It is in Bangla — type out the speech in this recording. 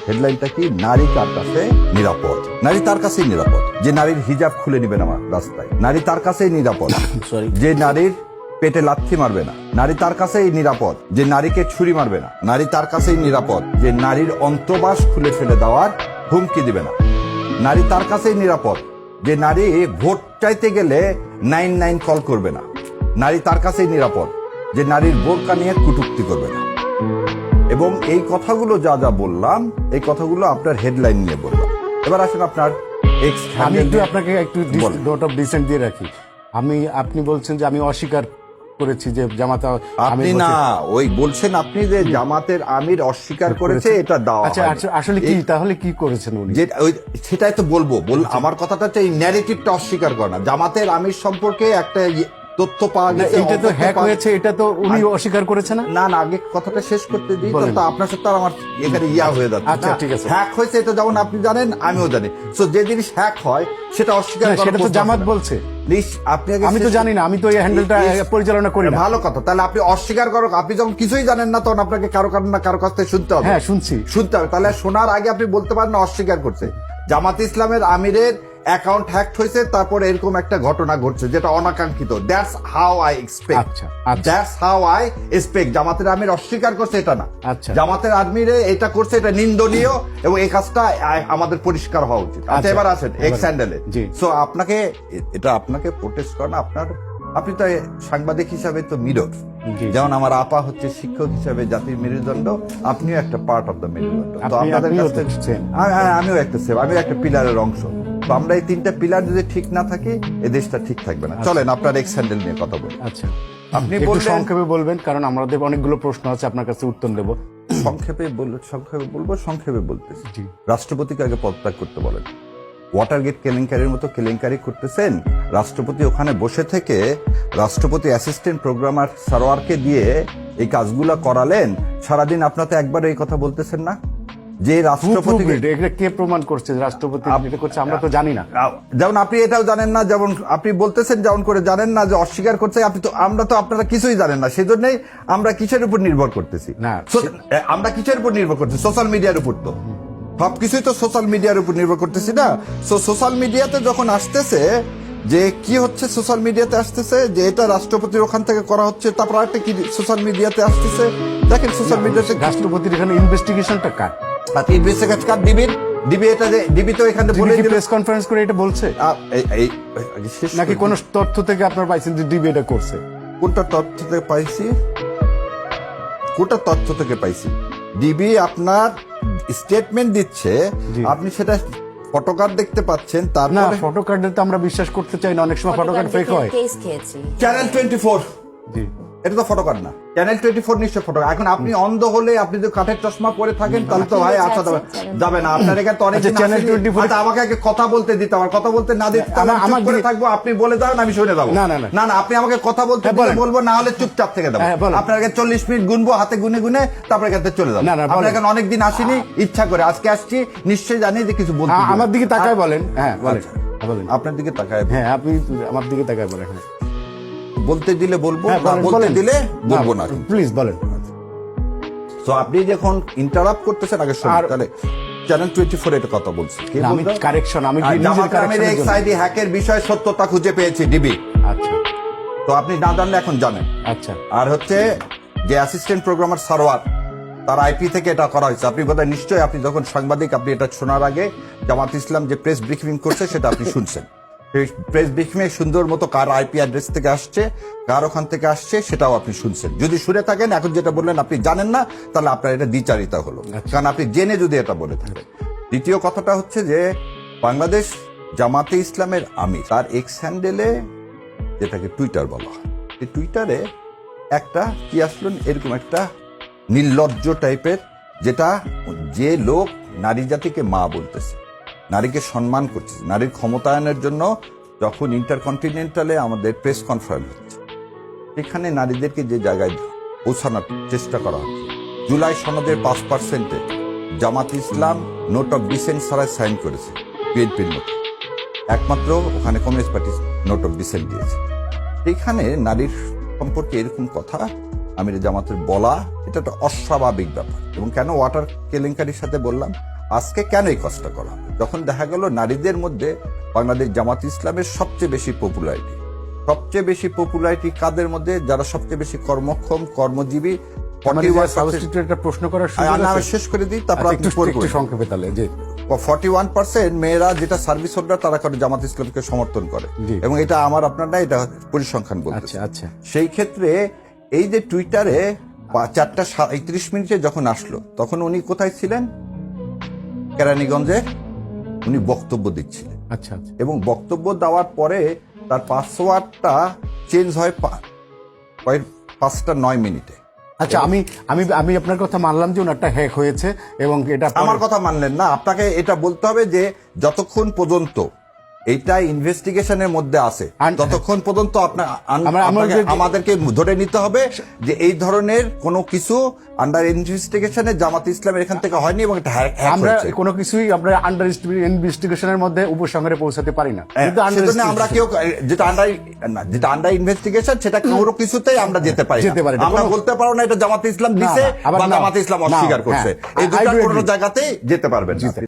হেডলাইনটা কি? নারী কার কাছে নিরাপদ? নারী তার কাছেই নিরাপদ যে নারীর হিজাব খুলে নিবে না রাস্তায়। নারী তার কাছেই নিরাপদ যে নারীর পেটে লাথি মারবে না। নারী তার কাছেই নিরাপদ যে নারীকে ছুরি মারবে না। নারী তার কাছেই নিরাপদ যে নারীর অন্তর্বাস খুলে ফেলে দেওয়ার হুমকি দিবে না। নারী তার কাছেই নিরাপদ যে নারী ভোট চাইতে গেলে 99 কল করবে না। নারী তার কাছেই নিরাপদ যে নারীর বোরকা নিয়ে কটূক্তি করবে না। এবং এই কথাগুলো যা যা বললাম, এই কথাগুলো আপনার হেডলাইন নিয়ে বললাম। এবার আসেন আপনার আমি একটু আপনাকে একটু নোট অফ ডিসেন্ট দিয়ে রাখি। আপনি বলছেন যে আমি অস্বীকার করেছি যে জামাত আপনি না ওই বলছেন আপনি যে জামাতের আমির অস্বীকার করেছে, এটা দাও। আচ্ছা আসলে কি তাহলে কি করেছেন উনি? সেটাই তো বলবো। আমার কথাটা হচ্ছে এই ন্যারেটিভটা অস্বীকার করে না। জামাতের আমির সম্পর্কে একটা তথ্য পাওয়া গেছে, এটা তো হ্যাক হয়েছে, এটা তো উনি অস্বীকার করেছে না। না আগে কথাটা শেষ করতে দিই, তো আপনার সাথে আর আমার এখানে হয়ে যাচ্ছে। আচ্ছা ঠিক আছে, হ্যাক হয়েছে এটা যেমন আপনি জানেন আমিও জানি। সো যে জিনিস হ্যাক হয় সেটা অস্বীকার করা, সেটা তো জামাত বলছে। আমি তো জানি না, আমি তো এই হ্যান্ডেলটা পরিচালনা করি না। ভালো কথা, তাহলে আপনি অস্বীকার করো। আপনি যখন কিছুই জানেন না তখন আপনাকে কারো কাছ থেকে শুনতে হবে। হ্যাঁ শুনতে হবে। তাহলে শোনার আগে আপনি বলতে পারেন না অস্বীকার করছে। জামাত ইসলামের আমিরের অ্যাকাউন্ট হ্যাক হয়েছে, তারপর এরকম একটা ঘটনা ঘটছে যেটা অনাকাঙ্ক্ষিত। That's how I expect. That's how I expect. জামাতের আমির অস্বীকার করছে এটা না। জামাতের আমিরে এটা করছে, এটা নিন্দনীয় এবং এই কাজটা আমাদের পরিষ্কার হওয়া উচিত। আচ্ছা এবার আসেন এক্স হ্যান্ডেলে। সো আপনাকে প্রোটেস্ট করেন আপনি তো সাংবাদিক হিসাবে তো মিরর, যেমন আমার আপা হচ্ছে শিক্ষক হিসাবে জাতির মেরুদণ্ড, আপনিও একটা পার্ট অফ দ্য মেরুদণ্ড। তো আপনাদের কাছে আমিও একটা পিলারের অংশ। তো আমরা এই তিনটা পিলার যদি ঠিক না থাকি এই দেশটা ঠিক থাকবে না। চলেন আপনার এক্স হ্যান্ডেল নিয়ে কথা বলি। আচ্ছা আপনি সংক্ষেপে বলবেন, কারণ আমাদের অনেকগুলো প্রশ্ন আছে, আপনার কাছে উত্তর দেব। সংক্ষেপে বলতেছি। রাষ্ট্রপতিকে আগে পদত্যাগ করতে বলেন। ওয়াটারগেট কেলেঙ্কারির মতো কেলেঙ্কারি করতেছেন, রাষ্ট্রপতি ওখানে বসে থেকে রাষ্ট্রপতি অ্যাসিস্ট্যান্ট প্রোগ্রামার সারোয়ারকে দিয়ে এই কাজগুলো করালেন। সারাদিন আপনার তো একবার এই কথা বলতেছেন না যে রাষ্ট্রপতি কে প্রমাণ করছে রাষ্ট্রপতি এটা করছে? আমরা তো জানি না। যেমন আপনি এটাও জানেন না, যেমন আপনি বলতেছেন যেমন করে জানেন না যে অস্বীকার করছে। আমরা তো আপনারা কিছুই জানেন না, সেজন্যই আমরা কিসের উপর নির্ভর করতেছি? আমরা কিসের উপর নির্ভর করতেছি? সোশ্যাল মিডিয়ার উপর। তো সবকিছুই তো সোশ্যাল মিডিয়ার উপর নির্ভর করতেছি না। সোশ্যাল মিডিয়াতে যখন আসতেছে যে কি হচ্ছে, সোশ্যাল মিডিয়াতে আসতেছে যে এটা রাষ্ট্রপতির ওখান থেকে করা হচ্ছে, তারপর একটা কি সোশ্যাল মিডিয়াতে আসতেছে। দেখেন সোশ্যাল মিডিয়াতে রাষ্ট্রপতির এখানে ইনভেস্টিগেশনটা কার? ডিবি তো এখানে প্রেস কনফারেন্স করে এটা বলছে নাকি কোন তথ্য থেকে আপনার পাইছেন যে ডিবি এটা করছে? কোনটা তথ্য থেকে পাইছি? ডিবি আপনার স্টেটমেন্ট দিচ্ছে, আপনি সেটা ফটোকার্ড দেখতে পাচ্ছেন। তারপরে ফটোকার্ডে তো আমরা বিশ্বাস করতে চাই না, অনেক সময় ফটোকার্ড ফেক হয়। চ্যানেল 24 এটা তো ফটোকার্ড না, চ্যানেল 24 নিশ্চয় ফটো। এখন আপনি অন্ধ হলে, আপনি যদি কাঠের চশমা পরে থাকেন তাহলে তো ভাই আচ্ছা যাবে না। আপনার এখানে তো অনেক চ্যানেল 24 আমাকে আগে কথা বলতে দিতে, আমার কথা বলতে না দিতে আমার করে থাকবো। আপনি বলে যান, আমি শুনে যাবো। না আপনি আমাকে কথা বলতে বলবো, না হলে চুপচাপ থেকে যাবো। আপনার আগে 40 মিনিট গুনবো হাতে গুনে তারপরে এখান থেকে চলে যাবো। আপনার এখানে অনেকদিন আসিনি ইচ্ছা করে, আজকে আসছি, নিশ্চয়ই জানি যে কিছু বলতে। আমার দিকে তাকায় বলেন। হ্যাঁ বলেন, আপনার দিকে তাকায়। হ্যাঁ আপনি আমার দিকে তাকায় বলেন। বলতে দিলে বলবো, বলতে দিলে বলবো না। প্লিজ বলেন। তো আপনি যখন ইন্টারাপ্ট করতেছেন আগে শুনুন। তাহলে চ্যানেল 24 এটা কথা বলছি। আমি কারেকশন, আমি এক্সআইডি হ্যাকের বিষয়ে সত্যতা খুঁজে পেয়েছি ডিবি। আচ্ছা তো আপনি না জানলে এখন জানেন। আচ্ছা আর হচ্ছে যে অ্যাসিস্ট্যান্ট প্রোগ্রামার সারোয়ার, তার আইপি থেকে এটা করা হয়েছে। আপনি বোধহয় নিশ্চয়ই আপনি যখন সাংবাদিক, আপনি এটা শোনার আগে জামাত ইসলাম যে প্রেস ব্রিফিং করছে সেটা আপনি শুনছেন। প্রেস ব্রিফিংয়ে সুন্দর মতো কার আইপি অ্যাড্রেস থেকে আসছে, কার ওখান থেকে আসছে সেটাও আপনি শুনছেন। যদি শুনে থাকেন, এখন যেটা বললেন আপনি জানেন না, তাহলে আপনার এটা দ্বিচারিতা হলো, কারণ আপনি জেনে যদি এটা বলে থাকেন। দ্বিতীয় কথাটা হচ্ছে যে বাংলাদেশ জামাতে ইসলামের আমির তার এক্স হ্যান্ডেলে, যেটাকে টুইটার বলা হয়, এই টুইটারে একটা কি আসলো, এরকম একটা নির্লজ্জ টাইপের, যেটা যে লোক নারী জাতিকে মা বলতেছে, নারীকে সম্মান করছে, নারীর ক্ষমতায়নের জন্য যখন ইন্টারকন্টিনেন্টালে আমাদের প্রেস কনফারেন্স হচ্ছে, সেখানে নারীদেরকে যে জায়গায় পৌঁছানোর চেষ্টা করা হচ্ছে, জুলাই সনদের 5%-এ Jamaat Islam note of dissent ছাড়াই সাইন করেছে বিএনপির মতো, একমাত্র ওখানে communist party note of dissent দিয়েছে। এখানে নারীর সম্পর্কে এরকম কথা আমির জামাতের বলা, এটা একটা অস্বাভাবিক ব্যাপার। এবং কেন ওয়াটার কেলেঙ্কারির সাথে বললাম, আজকে কেন এই কাজটা করা হলো? যখন দেখা গেল নারীদের মধ্যে বাংলাদেশ জামাত ইসলামের সবচেয়ে বেশি পপুলারিটি কাদের মধ্যে, যারা সবচেয়ে বেশি কর্মক্ষম কর্মজীবী। একটা প্রশ্ন করার সুযোগ আমি আছে? শুরু করে দিই, তারপর আচ্ছা, আপনি পড়বেন। একটু সংক্ষেপে তাহলে যে 41% মেয়েরা যেটা সার্ভিস হোল্ডার তারা করে জামাত ইসলামকে সমর্থন করে, জি। এবং এটা আমার আপনার না, এটা পরিসংখ্যান বলছে। আচ্ছা আচ্ছা সেই ক্ষেত্রে এই যে টুইটারে 4:31 যখন আসলো, তখন উনি কোথায় ছিলেন? কেরানীগঞ্জে উনি বক্তব্য দিচ্ছিলেন, আচ্ছা আচ্ছা এবং বক্তব্য দেওয়ার পরে তার পাসওয়ার্ডটা চেঞ্জ হয় 5:09 আচ্ছা আমি আমি আমি আপনার কথা মানলাম যে ওনারটা হ্যাক হয়েছে এবং এটা আমার কথা মানলেন না, আপনাকে এটা বলতে হবে যে যতক্ষণ পর্যন্ত এইটা ইনভেস্টিগেশনের মধ্যে আছে ততক্ষণ পর্যন্ত আমাদেরকে ধরে নিতে হবে যে এই ধরনের কোনো কিছু আন্ডার ইনভেস্টিগেশনে জামাত ইসলামের এখান থেকে হয়নি, এবং এটা হ্যাক আমরা হয়েছে। কোনো কিছুই আমরা আন্ডার ইনভেস্টিগেশনের মধ্যে উপসংহারে পৌঁছাতে পারি না, কিন্তু সেজন্য আমরা কেউ যেটা আন্ডার ইনভেস্টিগেশন সেটা কোনো কিছুতেই আমরা যেতে পারি না। আমরা বলতে পারবো না এটা জামাত ইসলাম দিছে বা জামাত ইসলাম অস্বীকার করছে, এই দুটো কোনো জায়গাতেই যেতে পারবেন না।